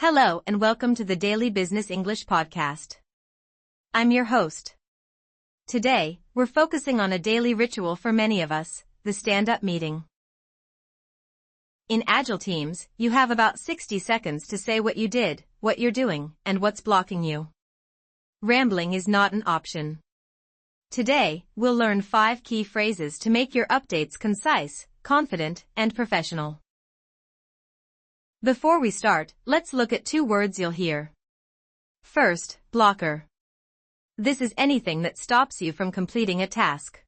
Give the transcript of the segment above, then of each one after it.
Hello and welcome to the Daily Business English Podcast. I'm your host. Today, we're focusing on a daily ritual for many of us, the stand-up meeting. In Agile teams, you have about 60 seconds to say what you did, what you're doing, and what's blocking you. Rambling is not an option. Today, we'll learn 5 key phrases to make your updates concise, confident, and professional. Before we start, let's look at 2 words you'll hear. First, blocker. This is anything that stops you from completing a task.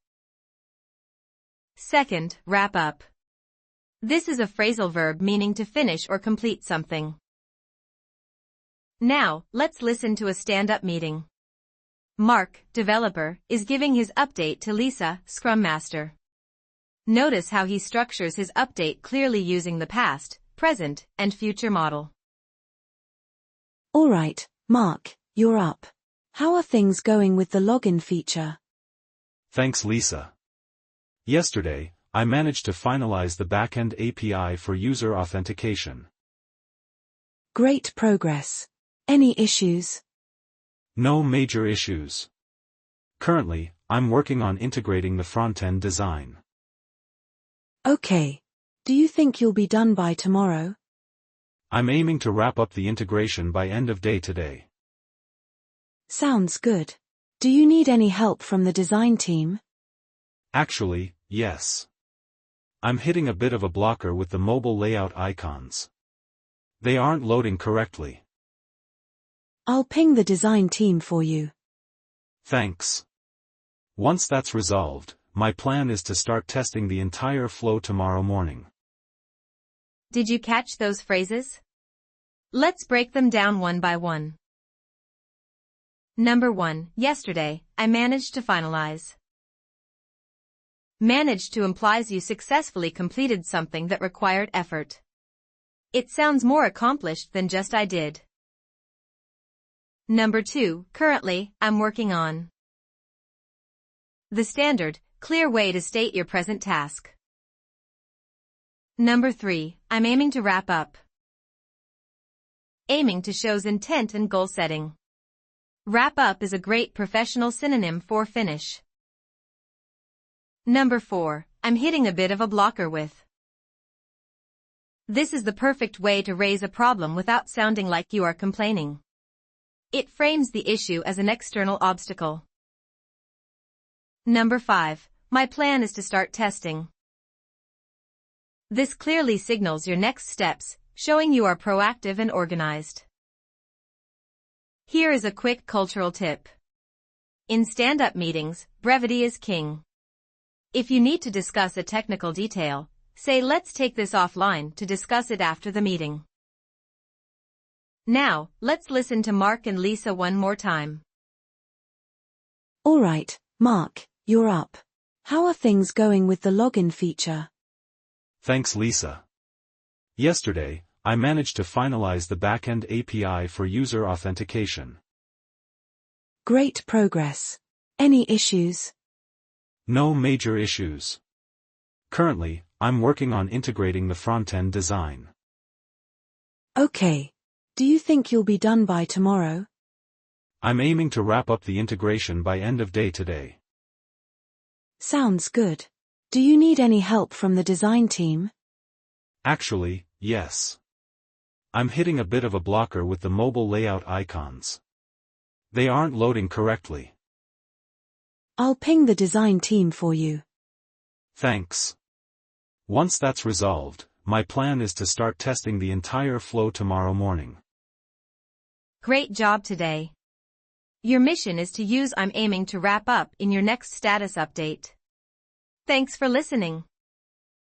Second, wrap up. This is a phrasal verb meaning to finish or complete something. Now, let's listen to a stand-up meeting. Mark, developer, is giving his update to Lisa, Scrum Master. Notice how he structures his update clearly using the past, present, and future model. All right, Mark, you're up. How are things going with the login feature? Thanks, Lisa. Yesterday, I managed to finalize the backend API for user authentication. Great progress. Any issues? No major issues. Currently, I'm working on integrating the front-end design. Okay. Do you think you'll be done by tomorrow? I'm aiming to wrap up the integration by end of day today. Sounds good. Do you need any help from the design team? Actually, yes. I'm hitting a bit of a blocker with the mobile layout icons. They aren't loading correctly. I'll ping the design team for you. Thanks. Once that's resolved, my plan is to start testing the entire flow tomorrow morning. Did you catch those phrases? Let's break them down one by one. Number 1, yesterday, I managed to finalize. Managed to implies you successfully completed something that required effort. It sounds more accomplished than just I did. Number 2, currently, I'm working on. The standard, clear way to state your present task. Number 3, I'm aiming to wrap up. Aiming to shows intent and goal setting. Wrap up is a great professional synonym for finish. Number 4, I'm hitting a bit of a blocker with. This is the perfect way to raise a problem without sounding like you are complaining. It frames the issue as an external obstacle. Number 5, my plan is to start testing. This clearly signals your next steps, showing you are proactive and organized. Here is a quick cultural tip. In stand-up meetings, brevity is king. If you need to discuss a technical detail, say let's take this offline to discuss it after the meeting. Now, let's listen to Mark and Lisa one more time. All right, Mark, you're up. How are things going with the login feature? Thanks, Lisa. Yesterday, I managed to finalize the backend API for user authentication. Great progress. Any issues? No major issues. Currently, I'm working on integrating the front-end design. Okay. Do you think you'll be done by tomorrow? I'm aiming to wrap up the integration by end of day today. Sounds good. Do you need any help from the design team? Actually, yes. I'm hitting a bit of a blocker with the mobile layout icons. They aren't loading correctly. I'll ping the design team for you. Thanks. Once that's resolved, my plan is to start testing the entire flow tomorrow morning. Great job today. Your mission is to use I'm aiming to wrap up in your next status update. Thanks for listening.